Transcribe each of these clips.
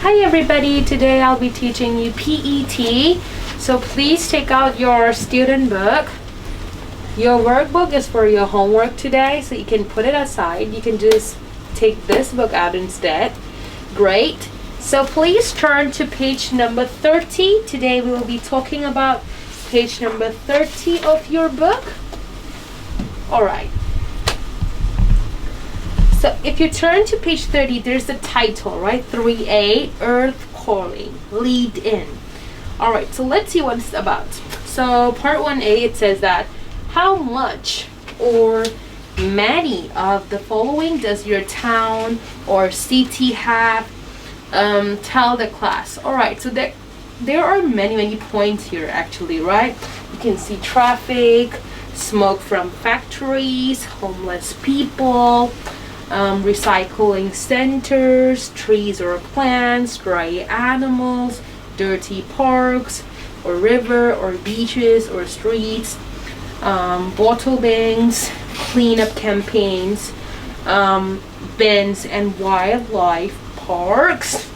Hi everybody, today I'll be teaching you PET. So please take out your student book. Your workbook is for your homework today, so you can put it aside. You can just take this book out instead. Great. So please turn to page number 30. Today we will be talking about page number 30 of your book. Alright. So if you turn to page 30, there's the title, right? 3A, Earth Calling, lead in. Alright, so let's see what it's about. So part 1A, it says that how much or many of the following does your town or city have? Tell the class. Alright, so there are many points here actually, right? You can see traffic, smoke from factories, homeless people, recycling centers, trees or plants, stray animals, dirty parks or river or beaches or streets, bottle banks, cleanup campaigns, bins and wildlife parks.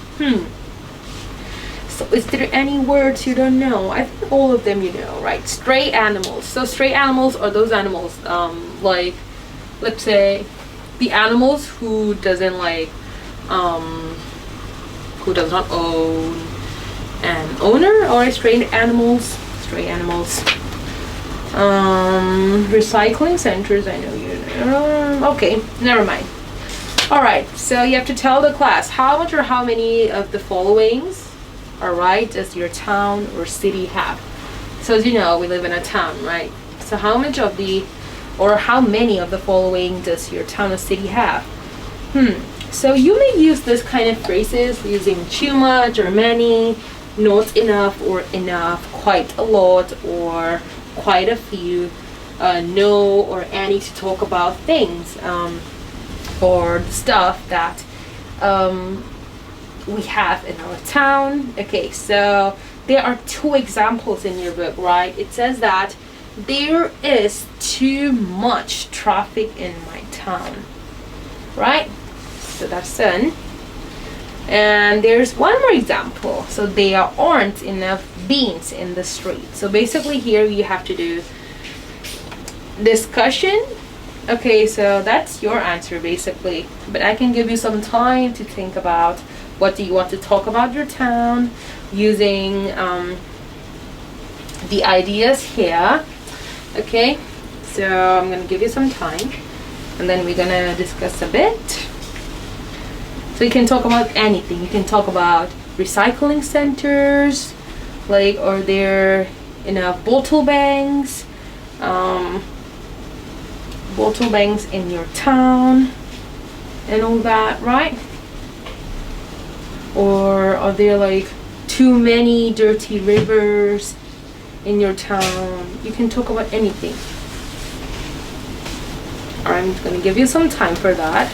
So is there any words you don't know? I think all of them you know, right? Stray animals. So stray animals are those animals, like, let's say, the animals who doesn't like, who does not own an owner, or stray animals. Recycling centers, I know you know. Okay, never mind. Alright, so you have to tell the class how much or how many of the followings, alright, does your town or city have? So as you know, we live in a town, right? So how much of the, or how many of the following does your town or city have? So you may use this kind of phrases using too much or many, not enough or enough, quite a lot or quite a few, no or any to talk about things, or stuff that we have in our town. Okay, so there are two examples in your book, right? It says that there is too much traffic in my town, right? So that's done. And there's one more example. So there aren't enough beans in the street. So basically here you have to do discussion. Okay, so that's your answer basically. But I can give you some time to think about what do you want to talk about your town using the ideas here. Okay, so I'm gonna give you some time and then we're gonna discuss a bit. So you can talk about anything. You can talk about recycling centers, like, are there enough bottle banks in your town and all that, right? Or are there like too many dirty rivers in your town? You can talk about anything. I'm just gonna give you some time for that.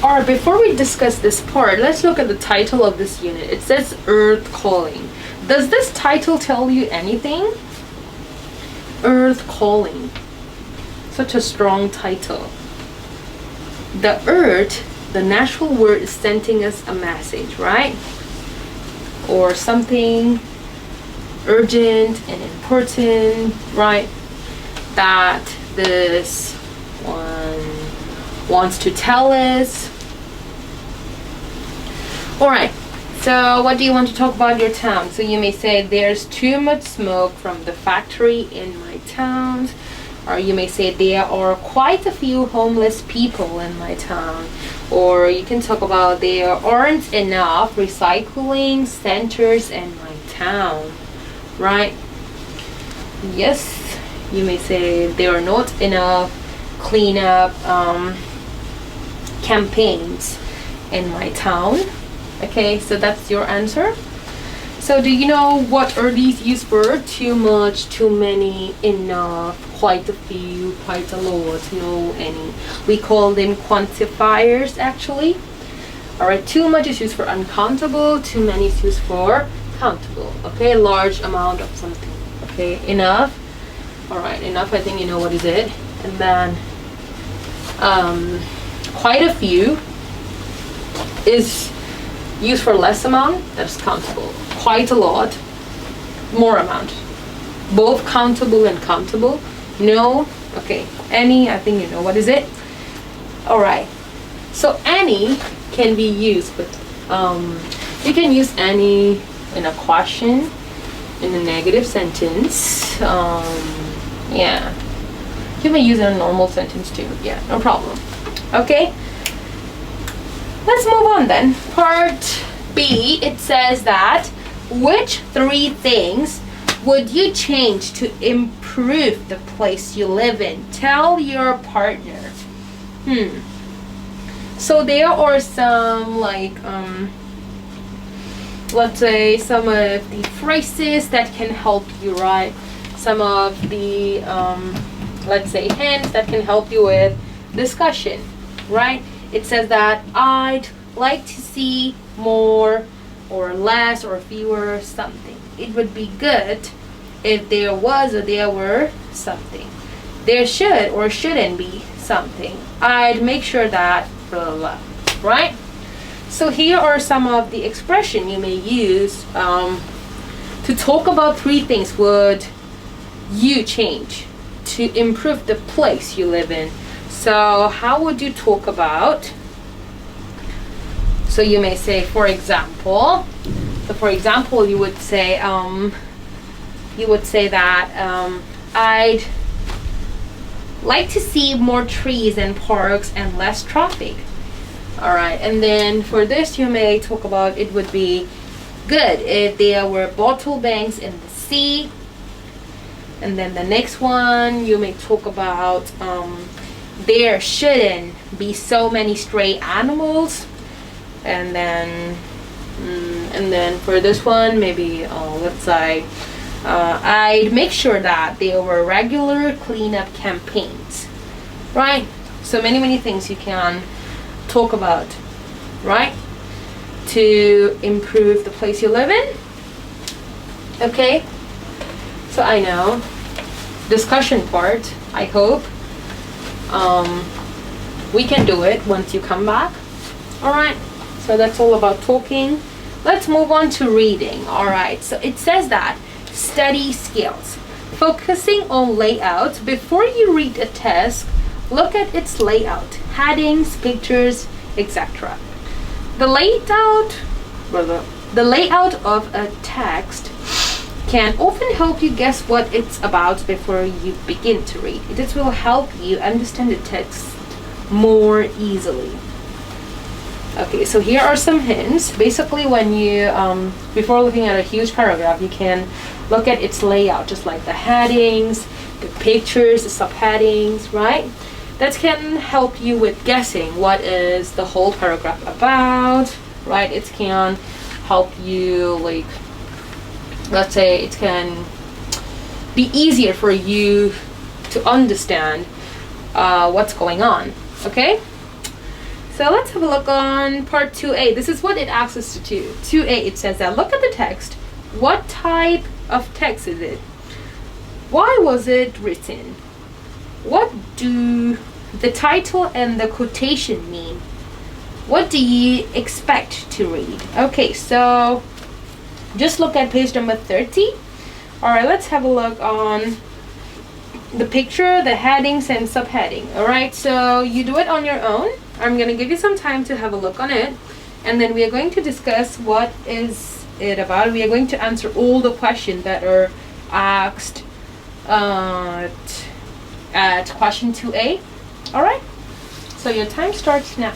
Alright, before we discuss this part, let's look at the title of this unit. It says Earth Calling. Does this title tell you anything? Earth Calling. Such a strong title. The earth, the natural word, is sending us a message, right? Or something urgent and important, right? That this one wants to tell us. Alright, so what do you want to talk about your town? So you may say there's too much smoke from the factory in my town. Or you may say there are quite a few homeless people in my town. Or you can talk about there aren't enough recycling centers in my town, right? Yes, you may say there are not enough cleanup campaigns in my town. Okay, so that's your answer. So do you know what are these used for? Too much, too many, enough, quite a few, quite a lot, no, any. We call them quantifiers actually. Alright, too much is used for uncountable, too many is used for countable. Okay, large amount of something. Okay, enough. Alright, enough, I think you know what is it. And then quite a few is used for less amount, that's countable. Quite a lot, more amount. Both countable and countable. No, okay. Any, I think you know what is it. Alright, so any can be used with, you can use any in a question, in a negative sentence. Yeah, you may use it in a normal sentence too. Yeah, no problem. Okay, let's move on then. Part B, it says that which 3 things would you change to improve the place you live in? Tell your partner. So there are some like let's say some of the phrases that can help you, right? Some of the let's say hints that can help you with discussion, right? It says that I'd like to see more or less or fewer something. It would be good if there was or there were something. There should or shouldn't be something. I'd make sure that blah, blah, blah, right? So here are some of the expression you may use to talk about 3 things would you change to improve the place you live in. So how would you talk about? So you may say, for example, you would say that I'd like to see more trees and parks and less traffic. All right, and then for this you may talk about it would be good if there were bottle banks in the sea. And then the next one you may talk about there shouldn't be so many stray animals. And then for this one, maybe let's say I'd make sure that there were regular cleanup campaigns, right? So many things you can talk about, right, to improve the place you live in. Okay, so I know discussion part, I hope we can do it once you come back. All right, so that's all about talking. Let's move on to reading. All right, so it says that study skills, focusing on layout. Before you read a text, look at its layout, headings, pictures, etc. The layout of a text can often help you guess what it's about before you begin to read. This will help you understand the text more easily. Okay, so here are some hints. Basically, when you before looking at a huge paragraph, you can look at its layout, just like the headings, the pictures, the subheadings, right? That can help you with guessing what is the whole paragraph about, right? It can help you, like, let's say it can be easier for you to understand what's going on, okay? So let's have a look on part 2A. This is what it asks us to do. 2A, it says that look at the text. What type of text is it? Why was it written? What do the title and the quotation mean? What do you expect to read? Okay, so just look at page number 30. Alright, let's have a look on the picture, the headings, and subheading. Alright, so you do it on your own. I'm going to give you some time to have a look on it, and then we are going to discuss what is it about. We are going to answer all the questions that are asked at question 2A. Alright, so your time starts now.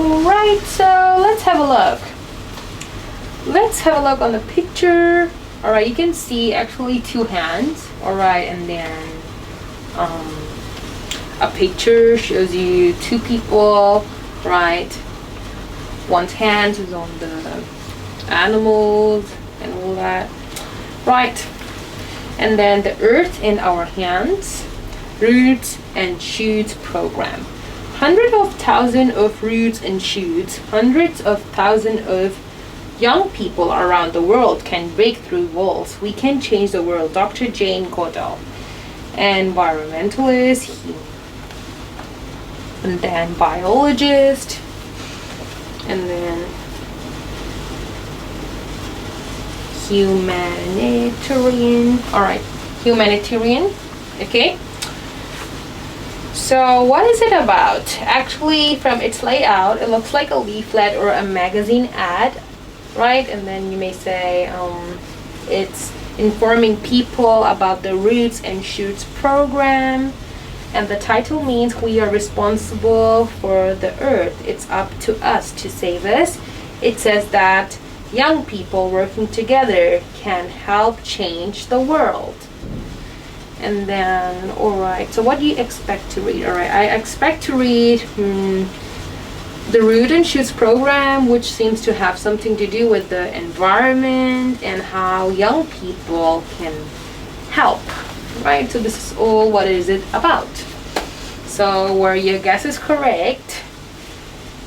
Alright, so let's have a look. Let's have a look on the picture. Alright, you can see actually two hands. Alright, and then a picture shows you two people, right? One's hand is on the animals and all that, right? And then the earth in our hands, roots and shoots program. Hundreds of thousands of roots and shoots, hundreds of thousands of young people around the world can break through walls. We can change the world. Dr. Jane Goodall, environmentalist, and then biologist, and then humanitarian. All right, humanitarian. Okay. So what is it about? Actually, from its layout, it looks like a leaflet or a magazine ad, right? And then you may say it's informing people about the Roots and Shoots program. And the title means we are responsible for the earth. It's up to us to save us. It says that young people working together can help change the world. And then, alright, so what do you expect to read? Alright, I expect to read the Root and Shoots program, which seems to have something to do with the environment and how young people can help. Right, so this is all what is it about. So where your guess is correct,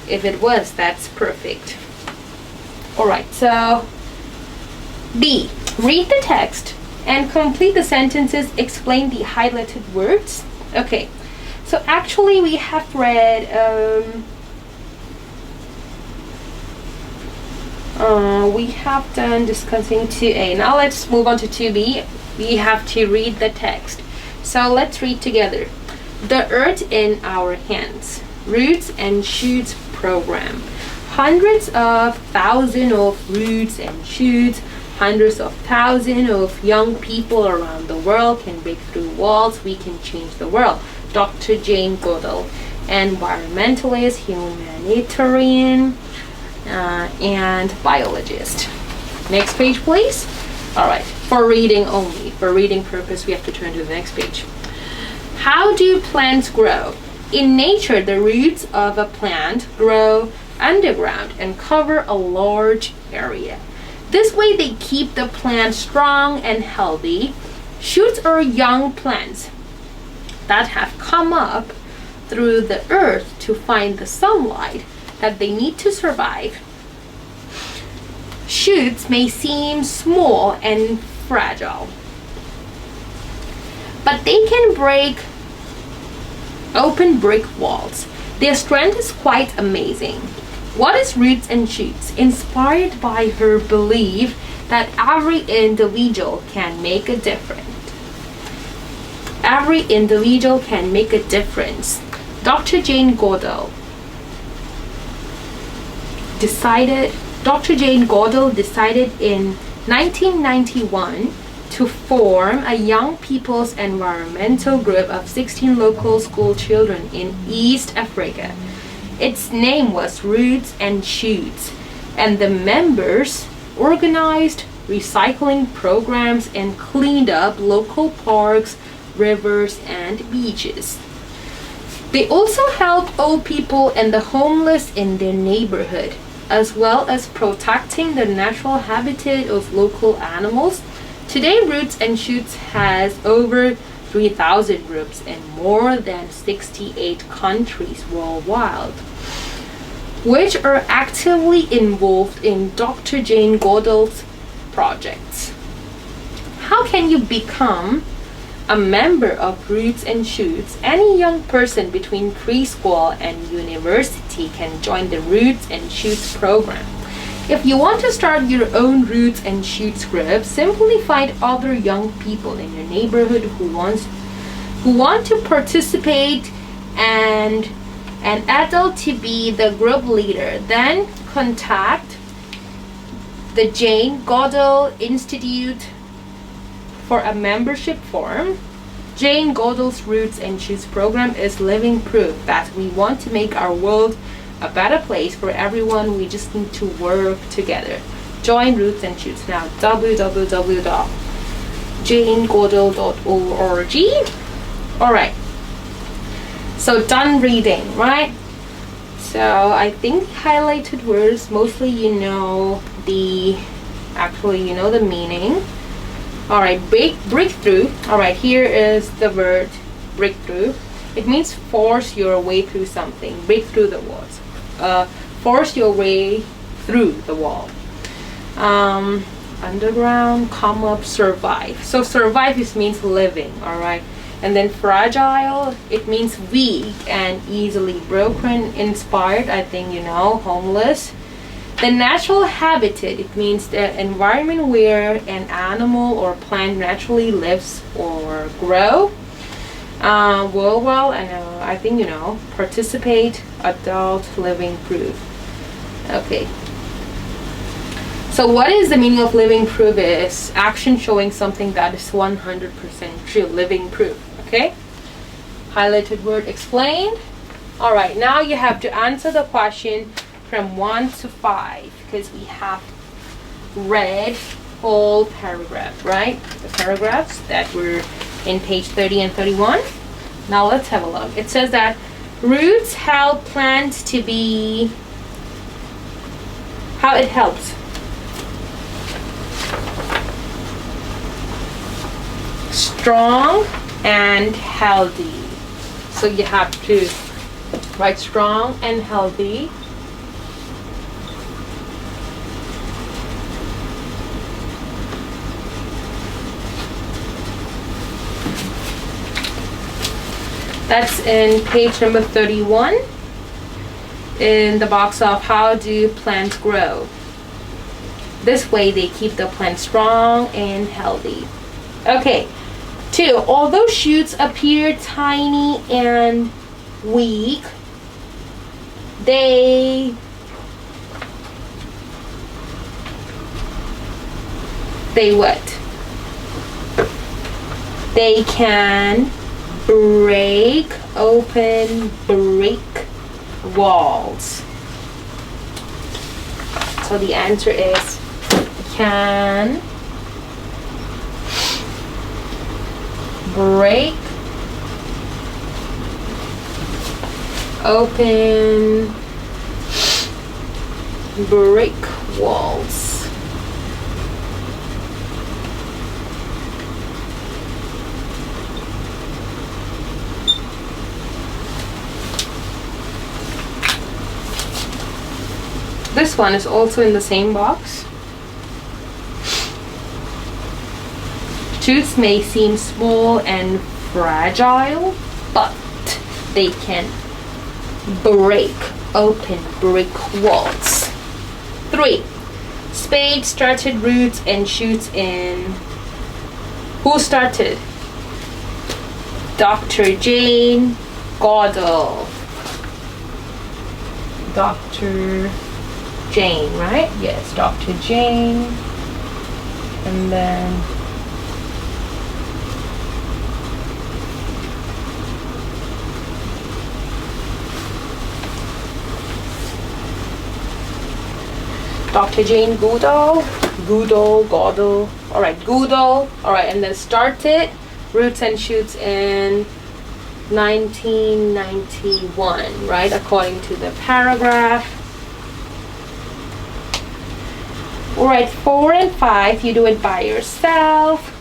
if it was, that's perfect. Alright, so B, read the text and complete the sentences, explain the highlighted words. Okay, so actually we have read we have done discussing 2A. Now let's move on to 2B. We have to read the text. So let's read together. The earth in our hands. Roots and Shoots program. Hundreds of thousands of roots and shoots, hundreds of thousands of young people around the world can break through walls. We can change the world. Dr. Jane Goodall, environmentalist, humanitarian, and biologist. Next page, please. All right, for reading only. For reading purpose, we have to turn to the next page. How do plants grow? In nature, the roots of a plant grow underground and cover a large area. This way they keep the plant strong and healthy. Shoots are young plants that have come up through the earth to find the sunlight that they need to survive. Shoots may seem small and fragile, but they can break open brick walls. Their strength is quite amazing. What is Roots and Shoots? Inspired by her belief that every individual can make a difference. Every individual can make a difference. Dr. Jane Goodall decided in 1991 to form a young people's environmental group of 16 local school children in East Africa. Its name was Roots and Shoots, and the members organized recycling programs and cleaned up local parks, rivers, and beaches. They also helped old people and the homeless in their neighborhood, as well as protecting the natural habitat of local animals. Today, Roots and Shoots has over 3,000 groups in more than 68 countries worldwide, which are actively involved in Dr. Jane Goodall's projects. How can you become a member of Roots and Shoots? Any young person between preschool and university can join the Roots and Shoots program. If you want to start your own Roots and Shoots group, simply find other young people in your neighborhood who want to participate and an adult to be the group leader. Then contact the Jane Goodall Institute for a membership form. Jane Goodall's Roots and Shoots program is living proof that we want to make our world a better place for everyone. We just need to work together. Join Roots and Shoots now. www.janegoodall.org. Alright, so done reading, right? So I think highlighted words, mostly you know the meaning. Alright, breakthrough. Alright, here is the word breakthrough. It means force your way through something. Break through the walls. Force your way through the wall. Underground, come up, survive. So survive just means living, alright? And then fragile, it means weak and easily broken. Inspired, I think you know, homeless. The natural habitat, it means the environment where an animal or plant naturally lives or grow. Well, and I think you know, participate, adult, living proof. Okay. So what is the meaning of living proof? Is action showing something that is 100% true. Living proof. Okay. Highlighted word explained. All right. Now you have to answer the question from 1 to 5 because we have read whole paragraph, right? The paragraphs that were in page 30 and 31. Now let's have a look. It says that roots help plants to be, how it helps. Strong and healthy. So you have to write strong and healthy. That's in page number 31 in the box of how do plants grow. This way they keep the plant strong and healthy. Okay, 2. Although shoots appear tiny and weak, they what? They can break open brick walls. So the answer is can break open brick walls. This one is also in the same box. Shoots may seem small and fragile, but they can break open brick walls. 3. Spade started Roots and Shoots in... Who started? Dr. Jane Goodall. Dr. Jane, right? Yes, Dr. Jane. And then Dr. Jane Goodall. Goodall. Alright, Goodall. Alright, and then started Roots and Shoots in 1991, right? According to the paragraph. Alright, 4 and 5, you do it by yourself.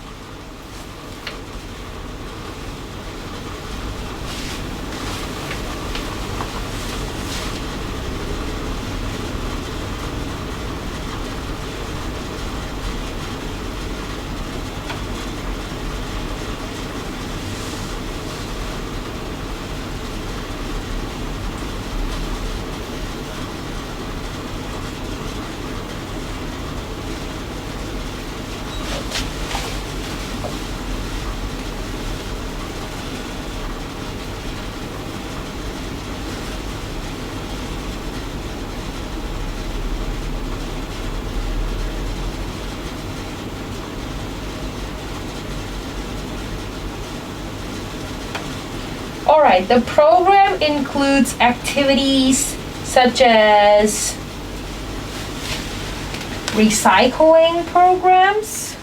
Alright, the program includes activities such as recycling programs,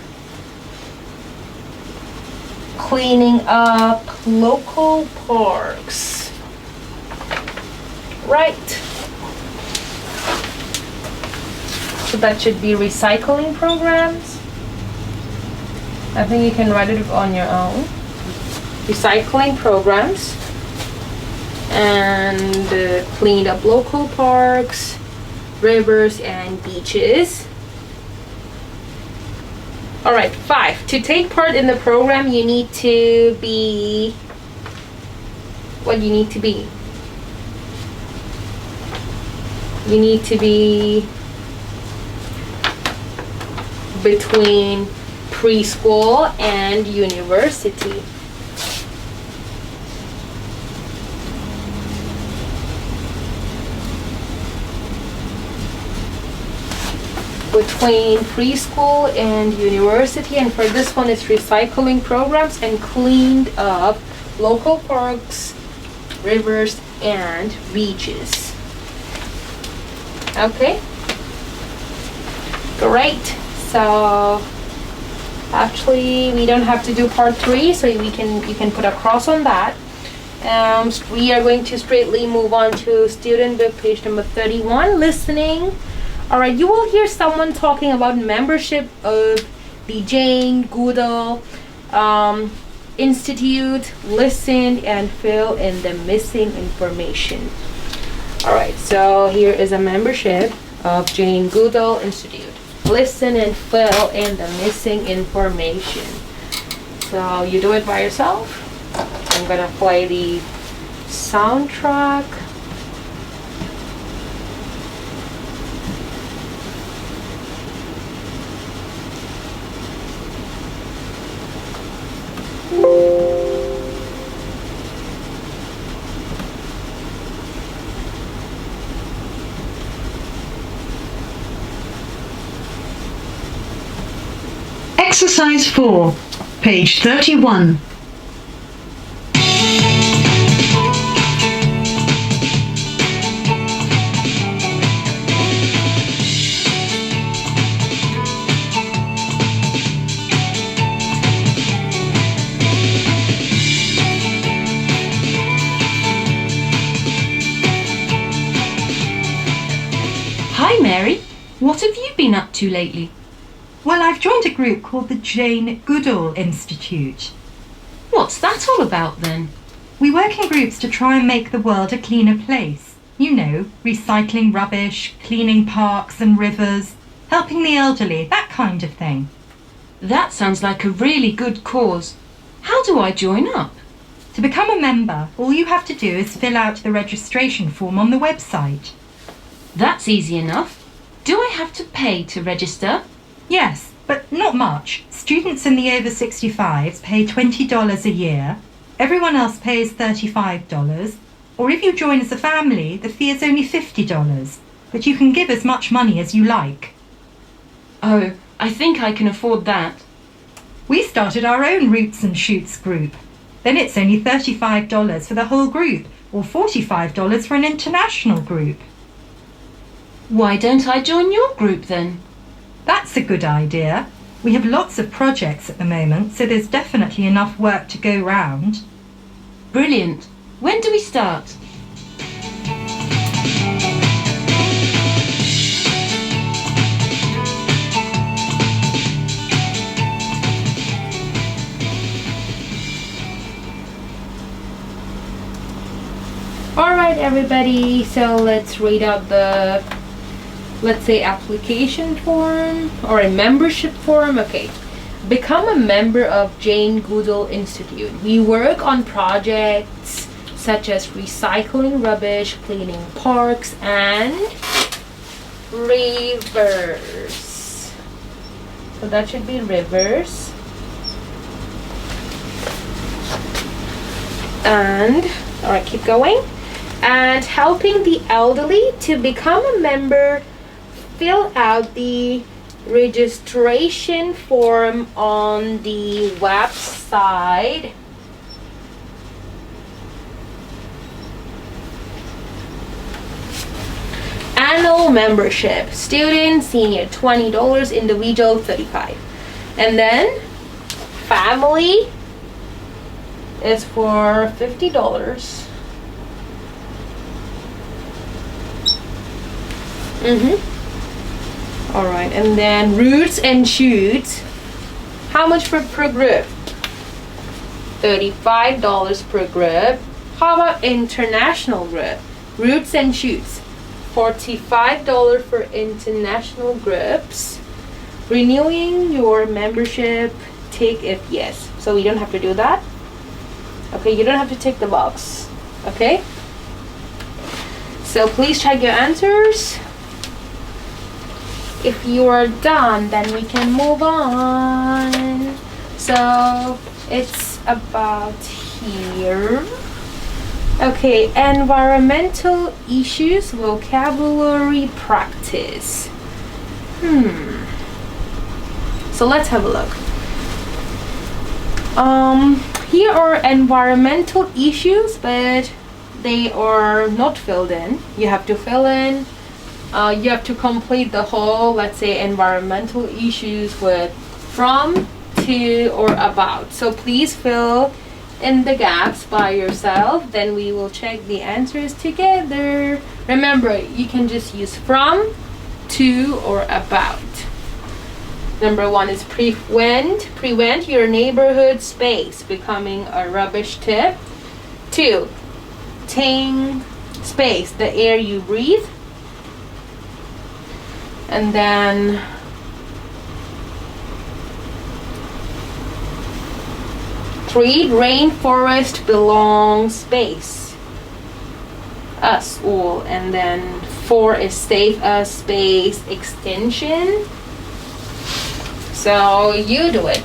cleaning up local parks. Right. So that should be recycling programs. I think you can write it on your own. Recycling programs and cleaned up local parks, rivers, and beaches. All right, 5. To take part in the program, you need to be what you need to be. You need to be between preschool and university. Between preschool and university, and for this one it's recycling programs and cleaned up local parks, rivers, and beaches. Okay, great. So actually we don't have to do part 3, so you can put a cross on that. We are going to straightly move on to student book, page number 31, listening. All right, you will hear someone talking about membership of the Jane Goodall Institute. Listen and fill in the missing information. All right, so here is a membership of Jane Goodall Institute. Listen and fill in the missing information. So you do it by yourself. I'm gonna play the soundtrack. Exercise 4, page 31. Hi Mary, what have you been up to lately? Well, I've joined a group called the Jane Goodall Institute. What's that all about then? We work in groups to try and make the world a cleaner place. You know, recycling rubbish, cleaning parks and rivers, helping the elderly, that kind of thing. That sounds like a really good cause. How do I join up? To become a member, all you have to do is fill out the registration form on the website. That's easy enough. Do I have to pay to register? Yes, but not much. Students in the over 65s pay $20 a year. Everyone else pays $35. Or if you join as a family, the fee is only $50. But you can give as much money as you like. Oh, I think I can afford that. We started our own Roots and Shoots group. Then it's only $35 for the whole group, or $45 for an international group. Why don't I join your group then? That's a good idea. We have lots of projects at the moment, so there's definitely enough work to go round. Brilliant. When do we start? All right, everybody. So let's read out the, let's say, application form or a membership form. Okay. Become a member of Jane Goodall Institute. We work on projects such as recycling rubbish, cleaning parks, and rivers. So that should be rivers. And, all right, keep going. And helping the elderly. To become a member, fill out the registration form on the website. Annual membership. Student, senior, $20. Individual, $35. And then family is for $50. All right, and then roots and shoots. How much per group? $35 per group. How about international group? Roots and shoots. $45 for international groups. Renewing your membership, tick if yes. So we don't have to do that. Okay, you don't have to tick the box. Okay? So please check your answers. If you are done, then we can move on. So it's about here. Okay, environmental issues, vocabulary practice. So let's have a look. Here are environmental issues, but they are not filled in. You have to fill in. You have to complete the whole, let's say, environmental issues with from, to, or about. So please fill in the gaps by yourself. Then we will check the answers together. Remember, you can just use from, to, or about. Number 1 is prevent your neighborhood space becoming a rubbish tip. 2, tame space, the air you breathe. And then 3, rainforest belongs space, us all. And then 4 is save us space extension. So you do it.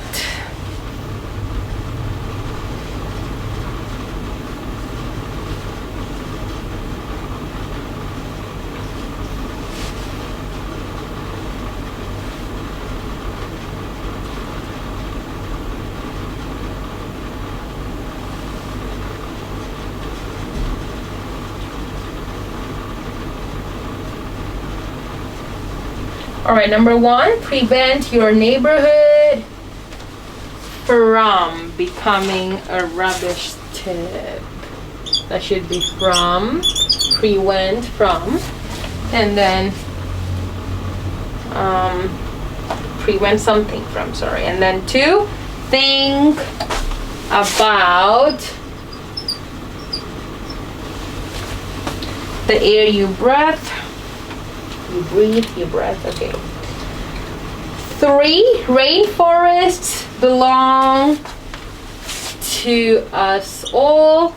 All right, number 1, prevent your neighborhood from becoming a rubbish tip. That should be from, prevent from, and then prevent something from, sorry. And then 2, think about the air you breathe. You breathe, you breath, okay. 3, rainforests belong to us all.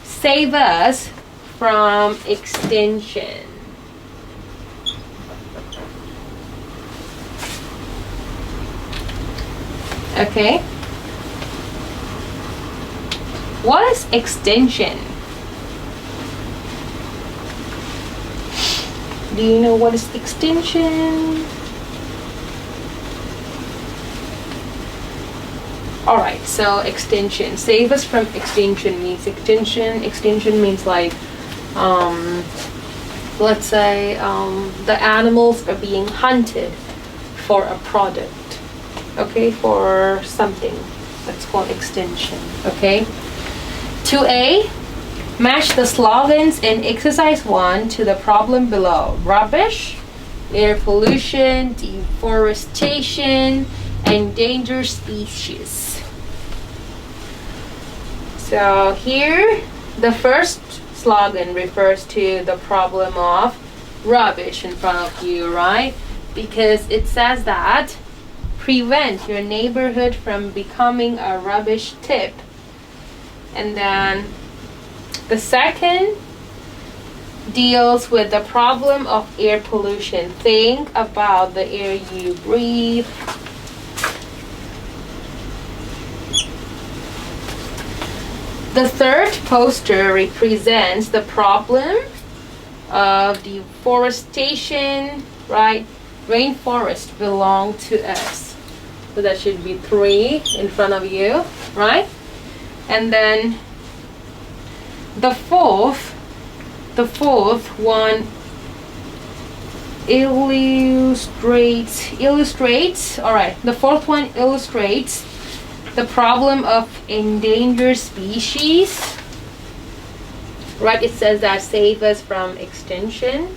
Save us from extinction. Okay. What is extinction? Do you know what is extinction? Alright, so extinction. Save us from extinction means extinction means like let's say the animals are being hunted for a product. Okay, for something. That's called extinction. Okay. 2A. Match the slogans in exercise 1 to the problem below. Rubbish, air pollution, deforestation, endangered species. So here, the first slogan refers to the problem of rubbish in front of you, right? Because it says that prevent your neighborhood from becoming a rubbish tip. And then the second deals with the problem of air pollution. Think about the air you breathe. The third poster represents the problem of deforestation, right? Rainforests belong to us. So that should be 3 in front of you, right? And then the fourth one illustrates. All right, the fourth one illustrates the problem of endangered species. Right, it says that save us from extinction.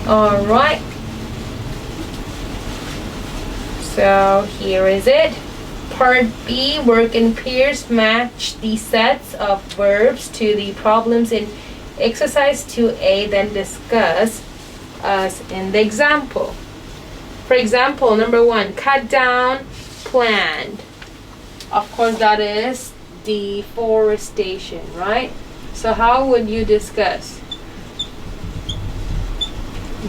All right. So here is it. Part B, work in pairs, match the sets of verbs to the problems in exercise 2A, then discuss as in the example. For example, number 1, cut down, plant. Of course, that is deforestation, right? So how would you discuss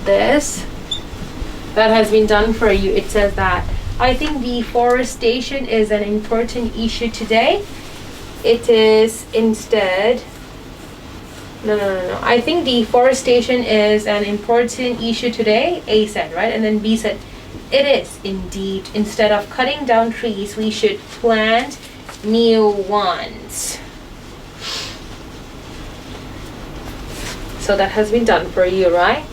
this? That has been done for you. It says that I think deforestation is an important issue today. It is instead no. I think deforestation is an important issue today, A said, right? And then B said, it is indeed. Instead of cutting down trees, we should plant new ones. So that has been done for you, right?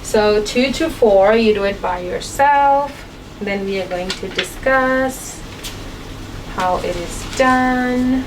So 2 to 4, you do it by yourself. Then we are going to discuss how it is done.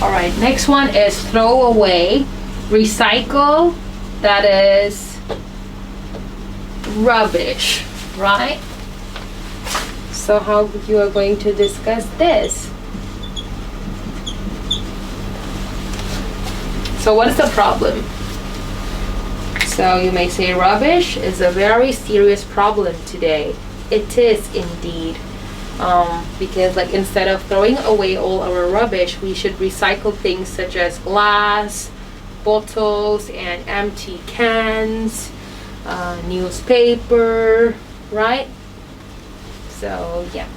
All right, next one is throw away, recycle, that is rubbish, right? So how you are going to discuss this? So what is the problem? So you may say rubbish is a very serious problem today. It is indeed. Because like instead of throwing away all our rubbish, we should recycle things such as glass, bottles, and empty cans, newspaper, right? So yeah.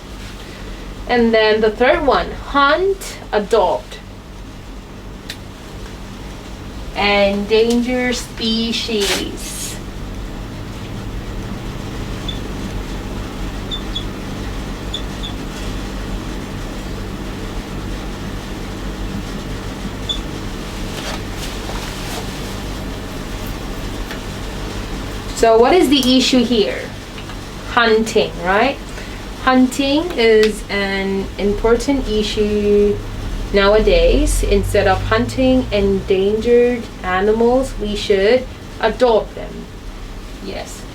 And then the third one, hunt, adopt. Endangered species. So what is the issue here? Hunting, right? Hunting is an important issue nowadays. Instead of hunting endangered animals, we should adopt them. Yes.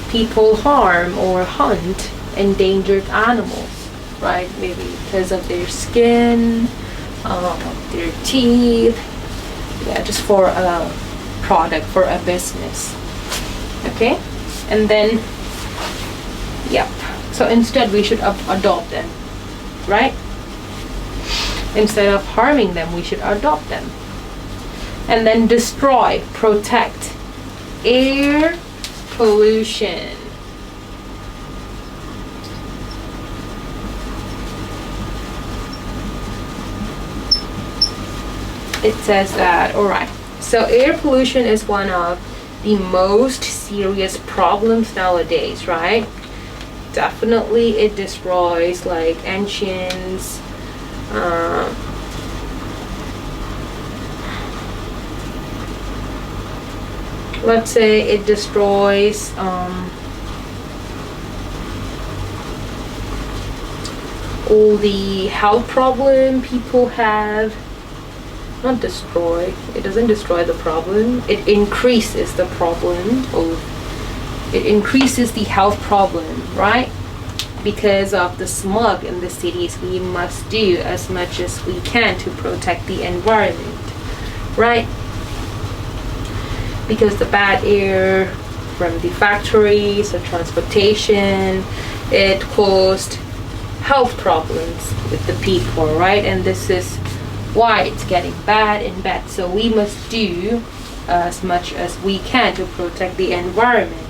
People harm or hunt endangered animals, right? Maybe because of their skin, their teeth. Yeah, just for a product, for a business. Okay? And then, yep. So instead we should adopt them, right? Instead of harming them, we should adopt them. And then destroy, protect. Air pollution. It says that, alright. So air pollution is one of the most serious problems nowadays, right? Definitely it destroys like engines, let's say it destroys all the health problem people have. Not destroy, it doesn't destroy the problem, it increases the problem, or it increases the health problem, right? Because of the smog in the cities, we must do as much as we can to protect the environment, right? Because the bad air from the factories, the transportation, it caused health problems with the people, right? And this is why it's getting bad and bad. So we must do as much as we can to protect the environment.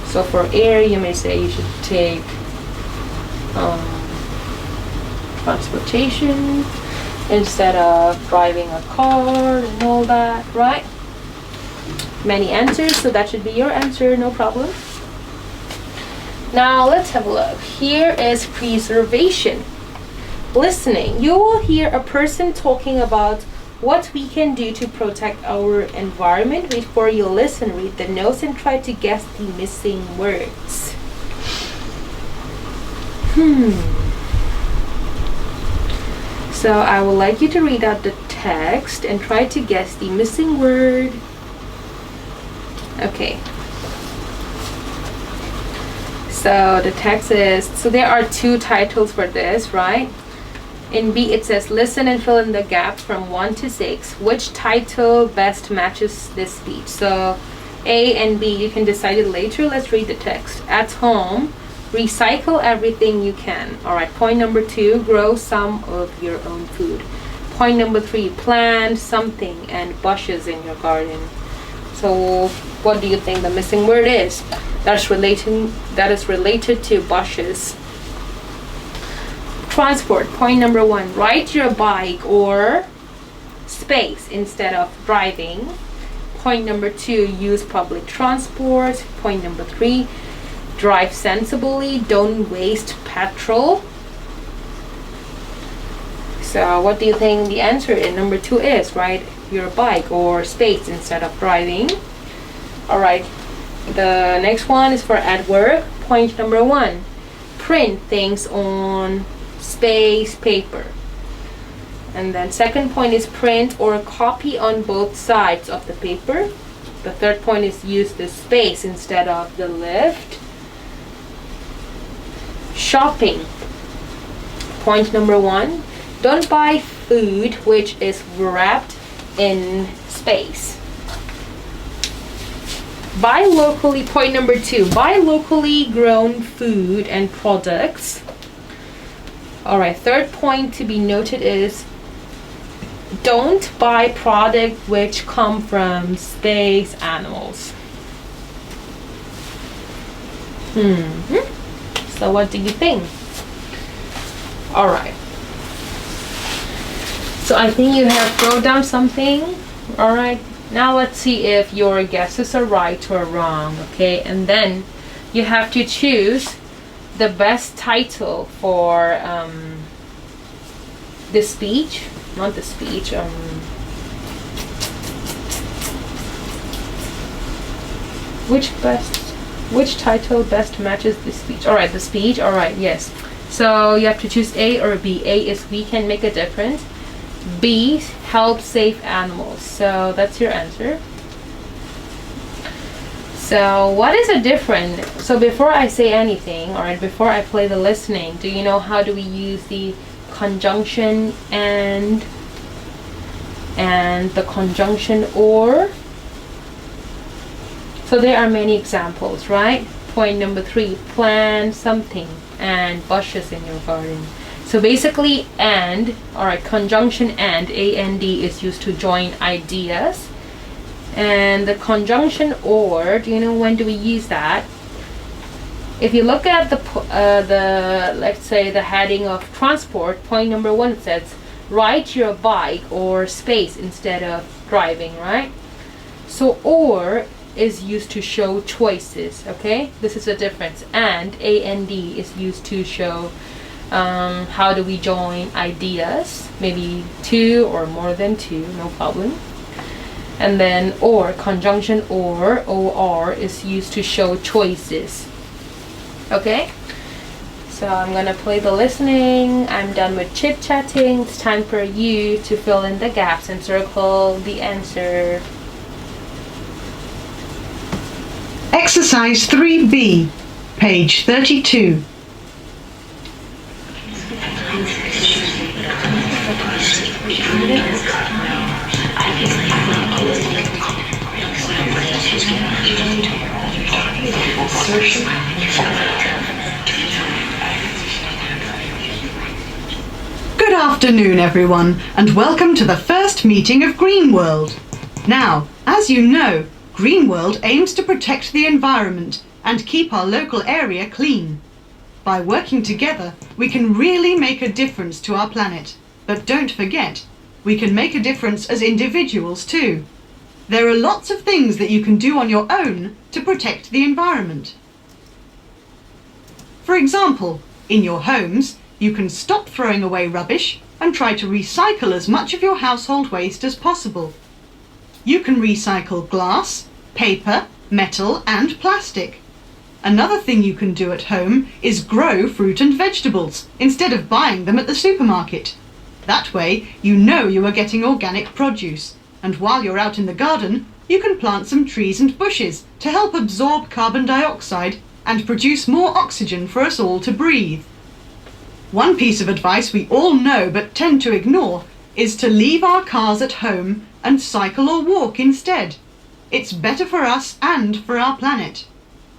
So for air, you may say you should take transportation instead of driving a car and all that, right? Many answers, so that should be your answer, no problem. Now let's have a look. Here is preservation. Listening. You will hear a person talking about what we can do to protect our environment. Before you listen, read the notes and try to guess the missing words. So I would like you to read out the text and try to guess the missing word. Okay. So the text is, so there are two titles for this, right? In B it says, listen and fill in the gap from 1 to 6. Which title best matches this speech? So A and B, you can decide it later. Let's read the text. At home, recycle everything you can. Alright, point number 2, grow some of your own food. Point number 3, plant something and bushes in your garden. So what do you think the missing word is? That is related to bushes. Transport, point number 1, ride your bike or space instead of driving. Point number 2, use public transport. Point number 3, drive sensibly, don't waste petrol. So what do you think the answer in number 2 is? Ride your bike or space instead of driving. Alright, the next one is for at work. Point number 1, print things on space paper. And then second point is print or copy on both sides of the paper. The third point is use the space instead of the lift. Shopping. Point number 1, don't buy food which is wrapped in space. Buy locally, point number 2, buy locally grown food and products. Alright, third point to be noted is don't buy products which come from space animals. So what do you think? Alright. So I think you have wrote down something. Alright. Now let's see if your guesses are right or wrong. Okay, and then you have to choose the best title for this speech, not the speech, which title best matches the speech? Alright, the speech, alright, yes. So you have to choose A or B. A is we can make a difference. B, help save animals. So that's your answer. So what is the difference? So before I say anything, alright, before I play the listening, do you know how do we use the conjunction and the conjunction or? So there are many examples, right? Point number 3, plant something and bushes in your garden. So basically and, alright, conjunction and, A-N-D is used to join ideas. And the conjunction or, do you know when do we use that? If you look at the let's say the heading of transport, point number 1 says ride your bike or space instead of driving, right? So or is used to show choices, okay? This is the difference. And A-N-D is used to show how do we join ideas, maybe 2 or more than 2, no problem. And then or, conjunction or is used to show choices. Okay? So I'm gonna play the listening. I'm done with chit chatting. It's time for you to fill in the gaps and circle the answer. Exercise 3B, page 32. Good afternoon, everyone, and welcome to the first meeting of Green World. Now, as you know, Green World aims to protect the environment and keep our local area clean. By working together, we can really make a difference to our planet. But don't forget, we can make a difference as individuals too. There are lots of things that you can do on your own to protect the environment. For example, in your homes, you can stop throwing away rubbish and try to recycle as much of your household waste as possible. You can recycle glass, paper, metal and plastic. Another thing you can do at home is grow fruit and vegetables instead of buying them at the supermarket. That way you know you are getting organic produce, and while you're out in the garden you can plant some trees and bushes to help absorb carbon dioxide and produce more oxygen for us all to breathe. One piece of advice we all know but tend to ignore is to leave our cars at home and cycle or walk instead. It's better for us and for our planet.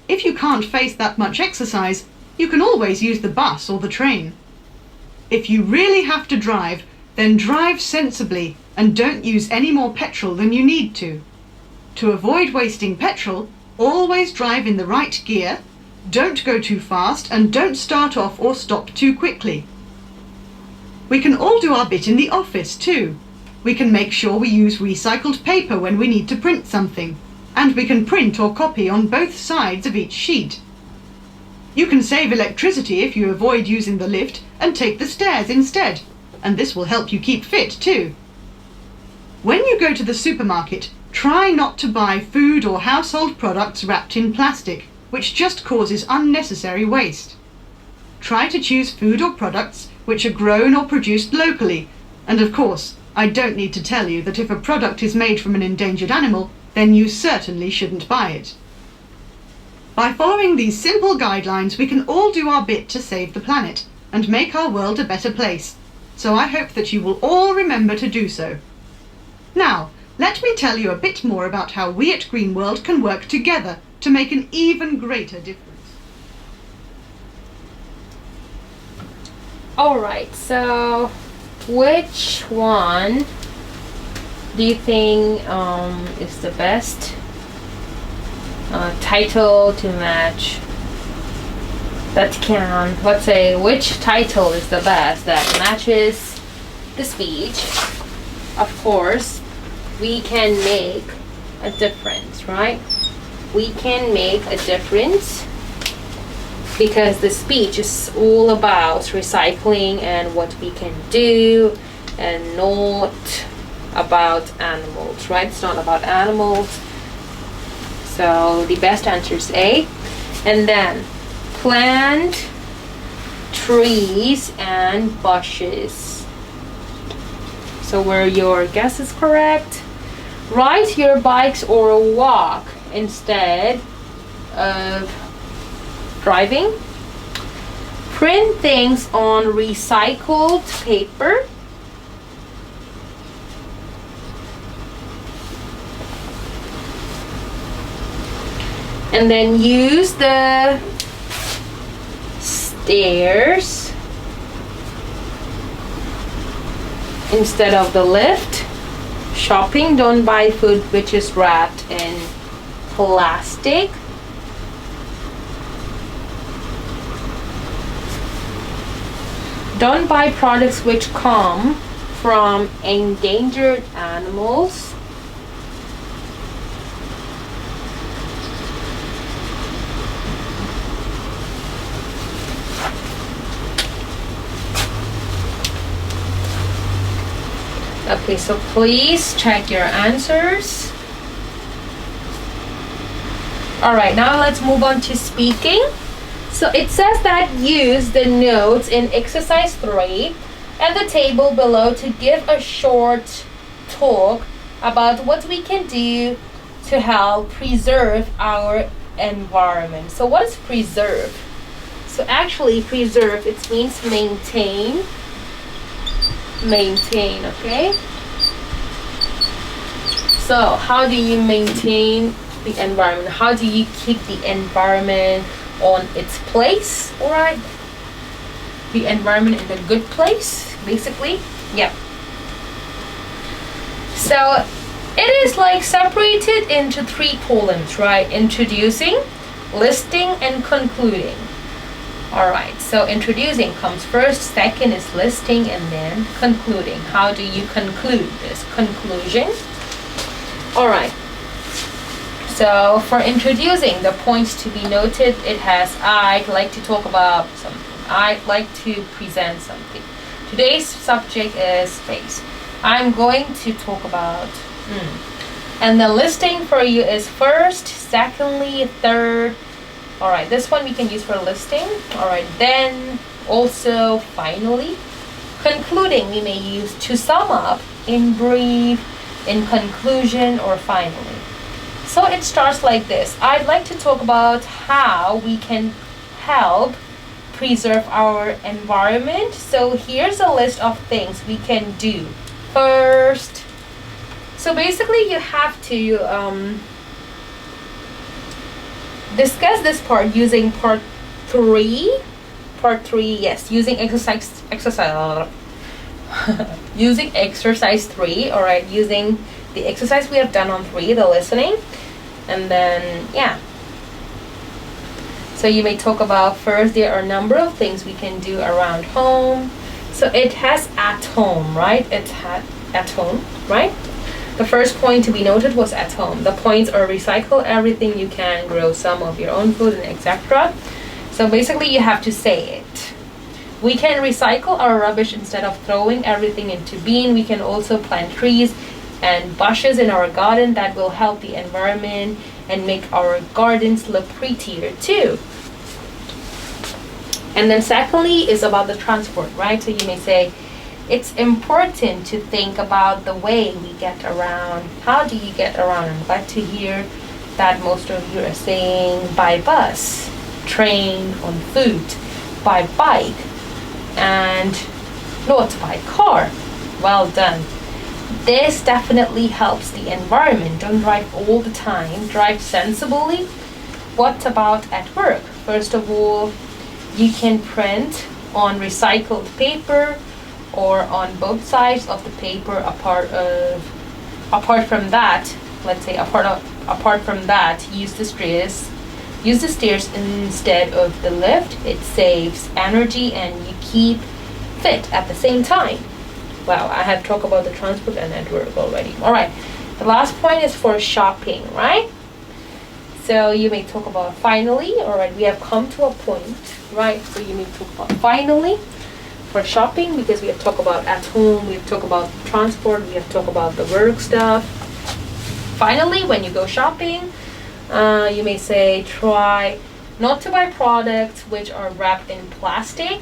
If you can't face that much exercise, you can always use the bus or the train. If you really have to drive, then drive sensibly and don't use any more petrol than you need to. To avoid wasting petrol, always drive in the right gear, don't go too fast and don't start off or stop too quickly. We can all do our bit in the office too. We can make sure we use recycled paper when we need to print something, and we can print or copy on both sides of each sheet. You can save electricity if you avoid using the lift and take the stairs instead, and this will help you keep fit too. When you go to the supermarket, try not to buy food or household products wrapped in plastic, which just causes unnecessary waste. Try to choose food or products which are grown or produced locally, and of course, I don't need to tell you that if a product is made from an endangered animal, then you certainly shouldn't buy it. By following these simple guidelines, we can all do our bit to save the planet and make our world a better place. So I hope that you will all remember to do so. Now, let me tell you a bit more about how we at Green World can work together to make an even greater difference. Alright, so which one do you think is the best title to match that can, let's say, which title is the best that matches the speech? Of course, we can make a difference, right? We can make a difference because the speech is all about recycling and what we can do, and not about animals, right? It's not about animals. So the best answer is A. And then plant trees and bushes. So where your guess is correct, ride your bikes or walk instead of driving. Print things on recycled paper. And then use the stairs instead of the lift. Shopping, don't buy food which is wrapped in plastic. Don't buy products which come from endangered animals. Okay, so please check your answers. Alright, now let's move on to speaking. So it says that use the notes in exercise 3 and the table below to give a short talk about what we can do to help preserve our environment. So what is preserve? So actually preserve, it means maintain, okay? So how do you maintain the environment? How do you keep the environment on its place? All right, the environment in a good place, basically. Yep. So it is like separated into 3 columns, right? Introducing, listing, and concluding. All right, so introducing comes first, second is listing, and then concluding. How do you conclude this? Conclusion. All right. So for introducing, the points to be noted, it has I'd like to talk about something. I'd like to present something. Today's subject is space. I'm going to talk about and the listing for you is first, secondly, third. All right, this one we can use for listing. All right, then also finally. Concluding we may use to sum up, in brief, in conclusion, or finally. So it starts like this. I'd like to talk about how we can help preserve our environment. So here's a list of things we can do. First, so basically you have to discuss this part using part 3. Part 3, yes, using exercise using exercise 3. All right, using the exercise we have done on 3, the listening. And then, yeah. So you may talk about first, there are a number of things we can do around home. So it has at home, right? It had at home, right? The first point to be noted was at home. The points are recycle everything you can, grow some of your own food, and etc. So basically you have to say it. We can recycle our rubbish instead of throwing everything into bin. We can also plant trees and bushes in our garden that will help the environment and make our gardens look prettier too. And then secondly is about the transport, right? So you may say it's important to think about the way we get around. How do you get around? I'm glad to hear that most of you are saying by bus, train, on foot, by bike, and not by car. Well done. This definitely helps the environment. Don't drive all the time. Drive sensibly. What about at work? First of all, you can print on recycled paper or on both sides of the paper. Apart from that, let's say apart from that, use the stairs. Use the stairs instead of the lift. It saves energy and you keep fit at the same time. Wow, I have talked about the transport and at work already. All right, the last point is for shopping, right? So you may talk about finally. All right, we have come to a point, right? So you may talk about finally for shopping, because we have talked about at home, we have talked about transport, we have talked about the work stuff. Finally, when you go shopping, you may say try not to buy products which are wrapped in plastic.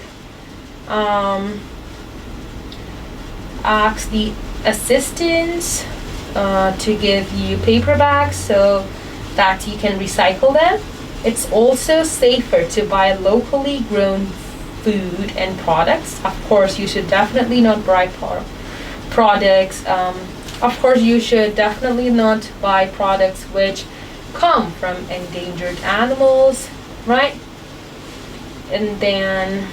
Ask the assistants to give you paper bags so that you can recycle them. It's also safer to buy locally grown food and products. Of course, you should definitely not buy products. Of course, you should definitely not buy products which come from endangered animals, right? And then,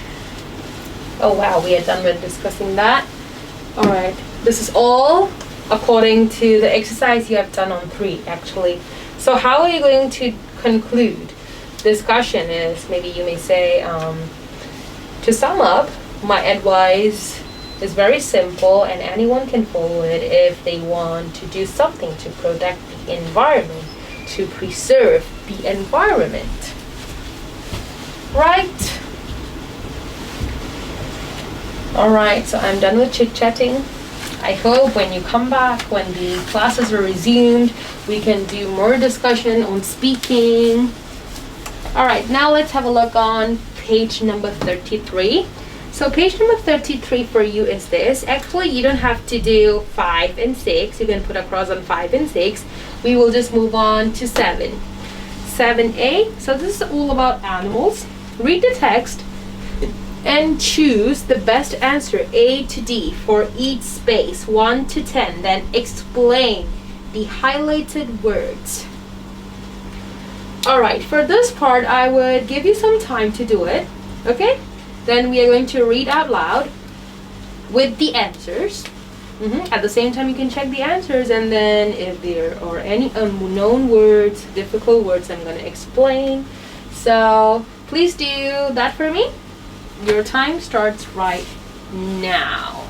oh wow, we are done with discussing that. All right, this is all according to the exercise you have done on 3 actually. So how are you going to conclude? Discussion is, maybe you may say, to sum up, my advice is very simple and anyone can follow it if they want to do something to protect the environment, to preserve the environment. Right? Alright, so I'm done with chit-chatting. I hope when you come back, when the classes are resumed, we can do more discussion on speaking. All right, now let's have a look on page number 33. So page number 33 for you is this. Actually, you don't have to do 5 and 6. You can put a cross on 5 and 6. We will just move on to 7. 7a. So this is all about animals. Read the text and choose the best answer, A to D, for each space, 1 to 10. Then explain the highlighted words. Alright, for this part, I would give you some time to do it. Okay? Then we are going to read out loud with the answers. At the same time, you can check the answers, and then if there are any unknown words, difficult words, I'm going to explain. So please do that for me. Your time starts right now.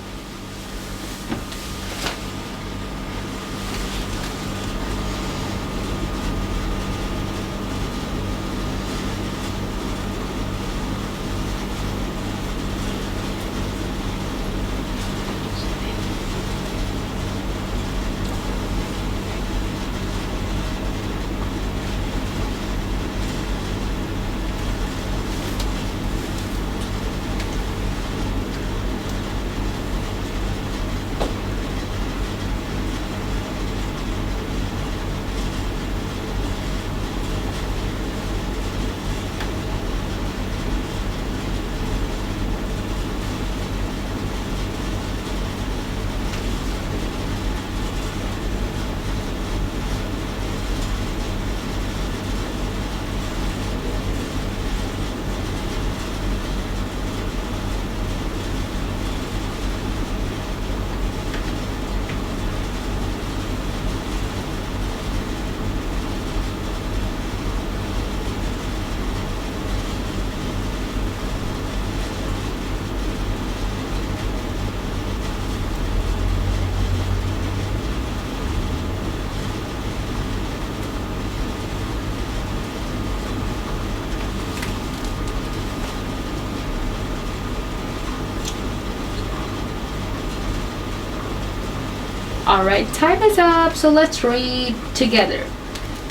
Alright, time is up, so let's read together.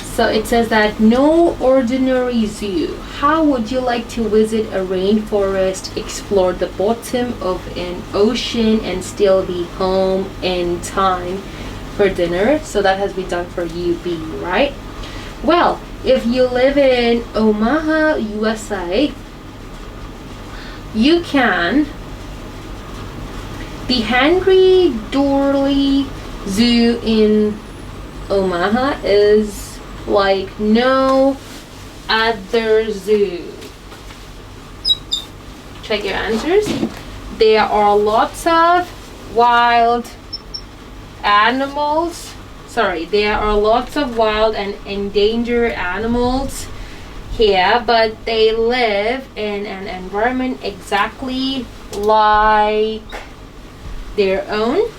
So it says that no ordinary zoo. How would you like to visit a rainforest, explore the bottom of an ocean, and still be home in time for dinner? So that has been done for you, B, right? Well, if you live in Omaha, USA, you can. The Henry Doorly Zoo in Omaha is like no other zoo. Check your answers. There are lots of wild animals. There are lots of wild and endangered animals here, but they live in an environment exactly like their own.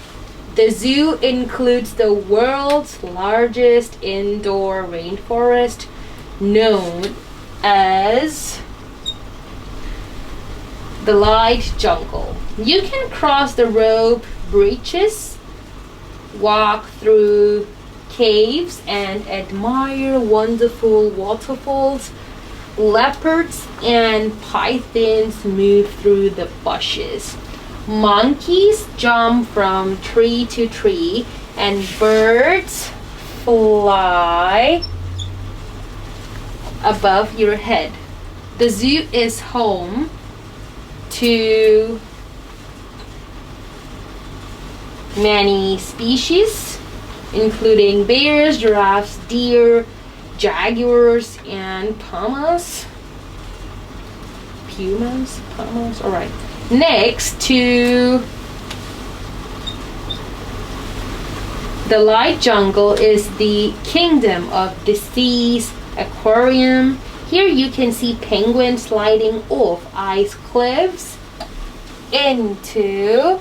The zoo includes the world's largest indoor rainforest, known as the Light Jungle. You can cross the rope bridges, walk through caves, and admire wonderful waterfalls. Leopards and pythons move through the bushes. Monkeys jump from tree to tree, and birds fly above your head. The zoo is home to many species, including bears, giraffes, deer, jaguars, and pumas. All right. Next to the Light Jungle is the Kingdom of the Seas Aquarium. Here you can see penguins sliding off ice cliffs into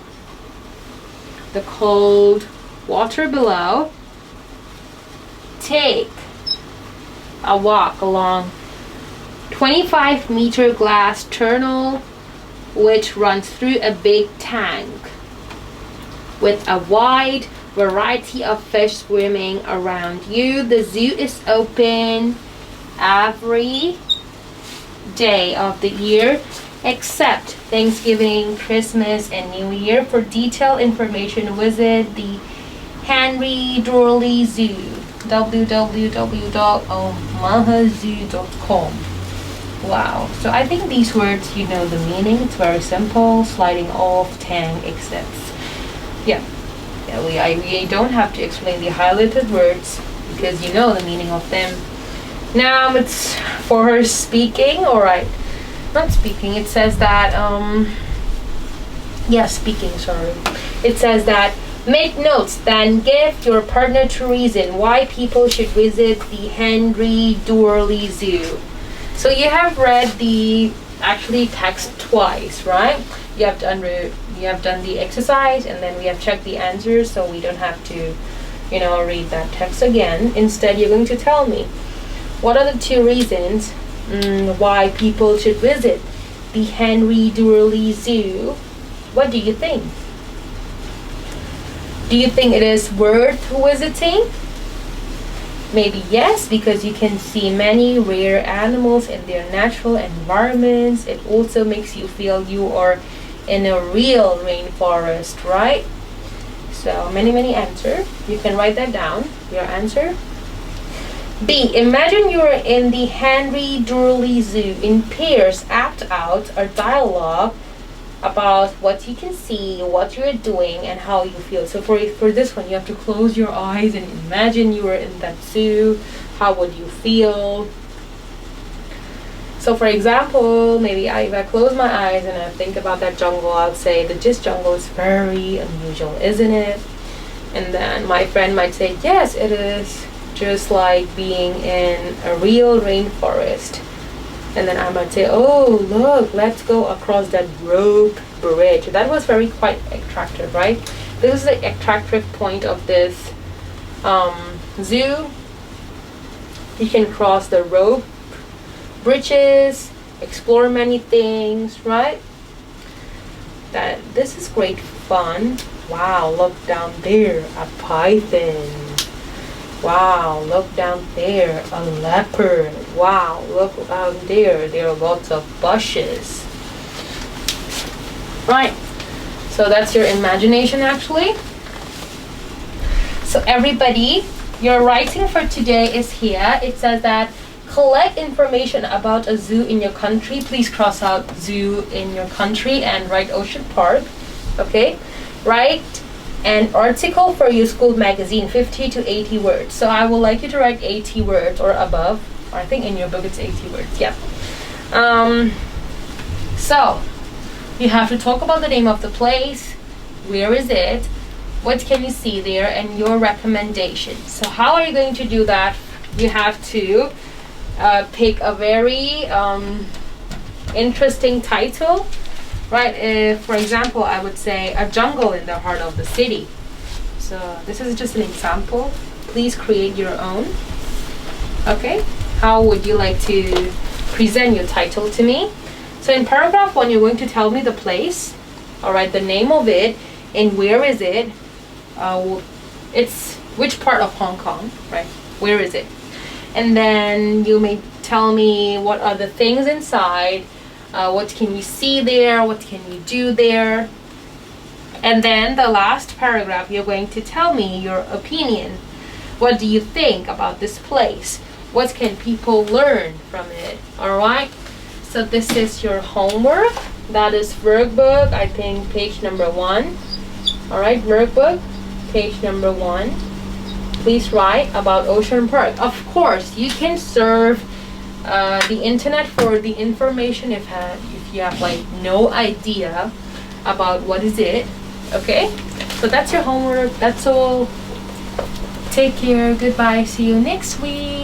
the cold water below. Take a walk along 25-meter glass tunnel which runs through a big tank. with a wide variety of fish swimming around you. The zoo is open every day of the year except Thanksgiving, Christmas, and New Year. For detailed information, visit the Henry Doorly Zoo, www.omahazoo.com. Wow. So I think these words, you know the meaning. It's very simple. Sliding off tang exists. Yeah. We don't have to explain the highlighted words because you know the meaning of them. Now it's for her speaking. Alright. Not speaking. It says that, speaking, sorry. It says that make notes, then give your partner to reason why people should visit the Henry Doorly Zoo. So you have read the actually text twice, right? You have done the exercise, and then we have checked the answers, so we don't have to, read that text again. Instead, you're going to tell me what are the two reasons why people should visit the Henry Doorly Zoo. What do you think? Do you think it is worth visiting? Maybe yes, because you can see many rare animals in their natural environments. It also makes you feel you are in a real rainforest, right? So many answers. You can write that down, your answer. B. Imagine you are in the Henry Doorly Zoo. In pairs, act out a dialogue about what you can see, what you're doing, and how you feel. So for this one, you have to close your eyes and imagine you were in that zoo. How would you feel? So for example, maybe if I close my eyes and I think about that jungle, I'll say that this jungle is very unusual, isn't it? And then my friend might say, yes, it is just like being in a real rainforest. And then I might say, oh, look, let's go across that rope bridge. That was quite attractive, right? This is the attractive point of this zoo. You can cross the rope bridges, explore many things, right? This is great fun. Wow, look down there, a python. Wow, look down there, a leopard. Wow, look down there are lots of bushes. Right, so that's your imagination actually. So everybody, your writing for today is here. It says that collect information about a zoo in your country. Please cross out zoo in your country and write Ocean Park. Okay, write an article for your school magazine, 50 to 80 words. So I would like you to write 80 words or above. I think in your book it's 80 words. Yeah. So you have to talk about the name of the place, where is it, what can you see there, and your recommendation. So how are you going to do that? You have to pick a very interesting title. Right, for example, I would say a jungle in the heart of the city. So this is just an example. Please create your own. Okay, how would you like to present your title to me? So in paragraph 1, you're going to tell me the place, all right, the name of it, and where is it. It's which part of Hong Kong, right? Where is it? And then you may tell me what are the things inside. What can you see there? What can you do there? And then the last paragraph, you're going to tell me your opinion. What do you think about this place? What can people learn from it? All right. So this is your homework. That is workbook, I think page number 1. All right, workbook, page number 1. Please write about Ocean Park. Of course, you can serve the internet for the information if you have like no idea about what is it. Okay, so that's your homework. That's all. Take care. Goodbye. See you next week.